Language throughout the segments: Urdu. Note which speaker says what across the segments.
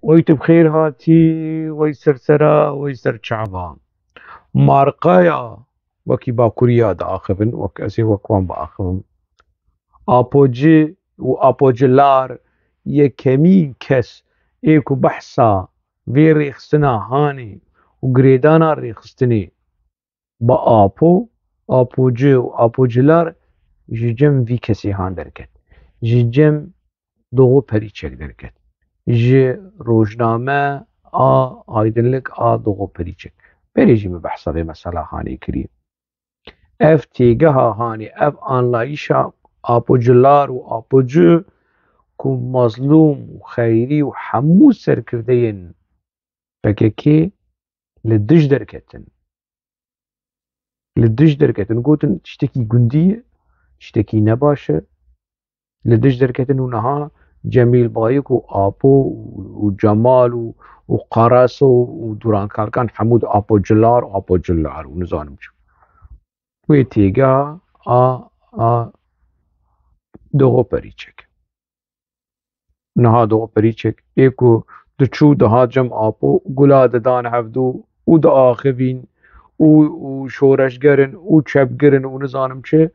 Speaker 1: ويت بخير هاتي ويسر سرا ويسر شعبان مارقايا وكي باكوريا دا آخفن وكاسي وكوان بآخفن آبوجي وآبوجلار يكمين كس ايكو بحثا في ريخستنا هاني وقريدانا ريخستني آبوجي وآبوجلار جيجم في كسي هان دركت جيجم دوغو پریچک درکت جی روزنامه آیدنلک دوغو پریچک پریجی می بحثا به مسئله هانی کری اف تیگه ها هانی اف آنلایشا آپوجلار و آپوجو که مظلوم و خیری و حمو سر کرده ین فککی لدش درکتن گوتن تشتکی گندیه تشتکی نباشه لدش درکتن و نها جمیل بايك وآبو وجمال وقراص ودوران كالكان حمود آبو جلار ونزانم شو ويتيجا دوغو پریچک نها دوغو پریچک ایکو دچو ده جم آبو گلا دان هفدو و ده آخوین و شورش گرن و چپ گرن و نزانم چه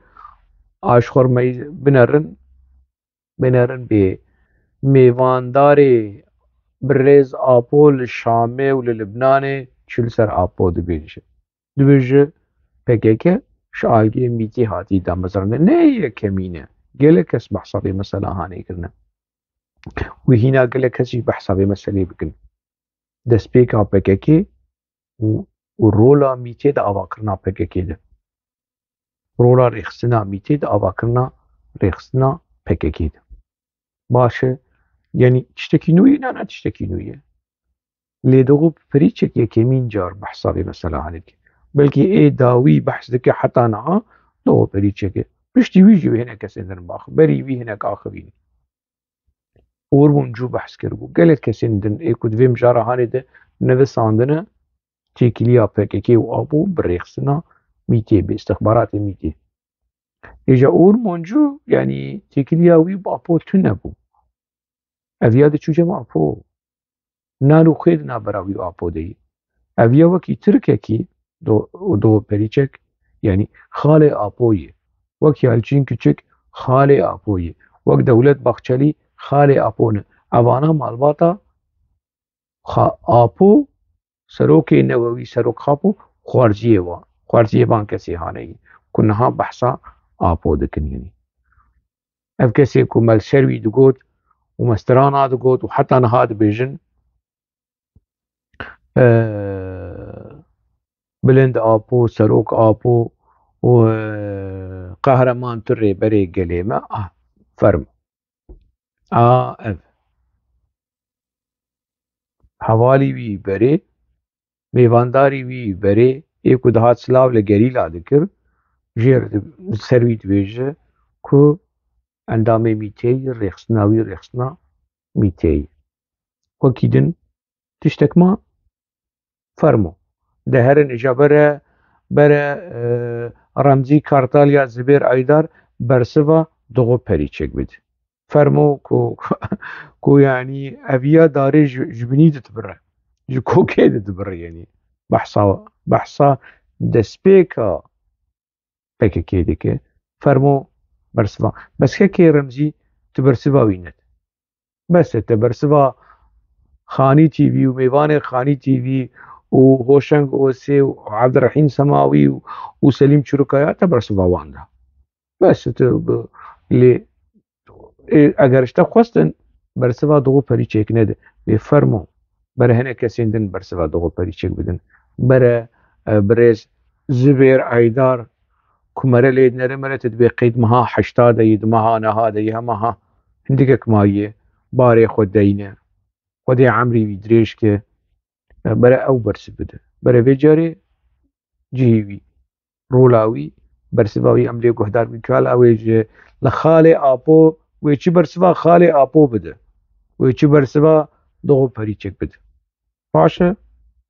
Speaker 1: آشخور می بنرن به میوانداری برز آبو لشامه و للبنانه چل سر آبو دبیجه پکه شاگی میتی هاتی دا مزرنده نه یه کمینه گله کس بحثا به مسئله هانه کرنه و هینا گله کسی بحثا به مسئله بکن دست پیکا پکه و رولا میتی دا آوا کرنا پکه ده رولا ریخستنا میتی دا آوا کرنا ریخستنا پکه ده باشه يعني تشتكي نوي لا تشتكي نوية لدغو فريتشك يكمين جار بحثا بمسألة هانيك بلكي اي داوي بحث دك حتى نعا دغو فريتشك رشتي ويجي هنا كسندن باخ بري بي هناك آخرين ورمون جو بحث كربو قالت كسندن اي كود فيم جارة هاني ده نفساندنا تيكليا بكيكي وابو بريخسنا ميتي باستخبارات ميتي اجا ورمون جو يعني تيكليا وي بابو تنبو اویا چو جمع آپو نانو خید نابراوی آپو دی اویا وکی ترککی دو پریچک یعنی خال آپویه وکی هلچین کچک خال آپویه وک دولت بخچلی خال آپونه اوانا مالباتا آپو سروک نووی سروک خاپو خوارجیه وان کسی هانه کنها بحثا آپو دکنینی اف کسی که مل سروی دگوت ومستران هذا قوت وحتى أنا هذا بيجن بلند آبو سروك آبو وقهرمان تري بري قليمة فرم اف حوالي وي بري ميوانداري وي بري ايكو دهات سلاو لقريلا ذكر جير سرويت بيجه كو اندامي ميتي ريخسنا ميتي وكيدن تشتك ما فرمو دهرن اجا برا رمزي كارتاليا زبير ايدار برسوا دغو پريچك بد فرمو كو يعني افيا داري جبني دتبره جو كيد دتبره يعني بحصا دسبيكا بك كيدك فرمو برسوا بس كي رمزي تبرسوا وينت بس تبرسوا خاني تي في وميوان خاني تي في وهوشنگ اوسي وعبد الرحيم سماوي وسليم شركايا تبرسوا واندا بس اللي اگر اشتا خواستن برسوا دغو پریچک نده بفرمو بره هنه کسیندن برسوا دغو پریچک بدن بره برز زبير ايدار كمرة ليد نرمرة تدبي قيد مها حشتادة يد مها نهادة يهمها هندقك مايه باري خود دينه خودي عمري بيدريش كه برا او برس بده برا بجاري جيوي رولاوي برسواوي امري قهدار بكال اويج لخالي آبو ويچي برسوا خالي آبو بده ويچي برسوا دغو پريچك بده باشه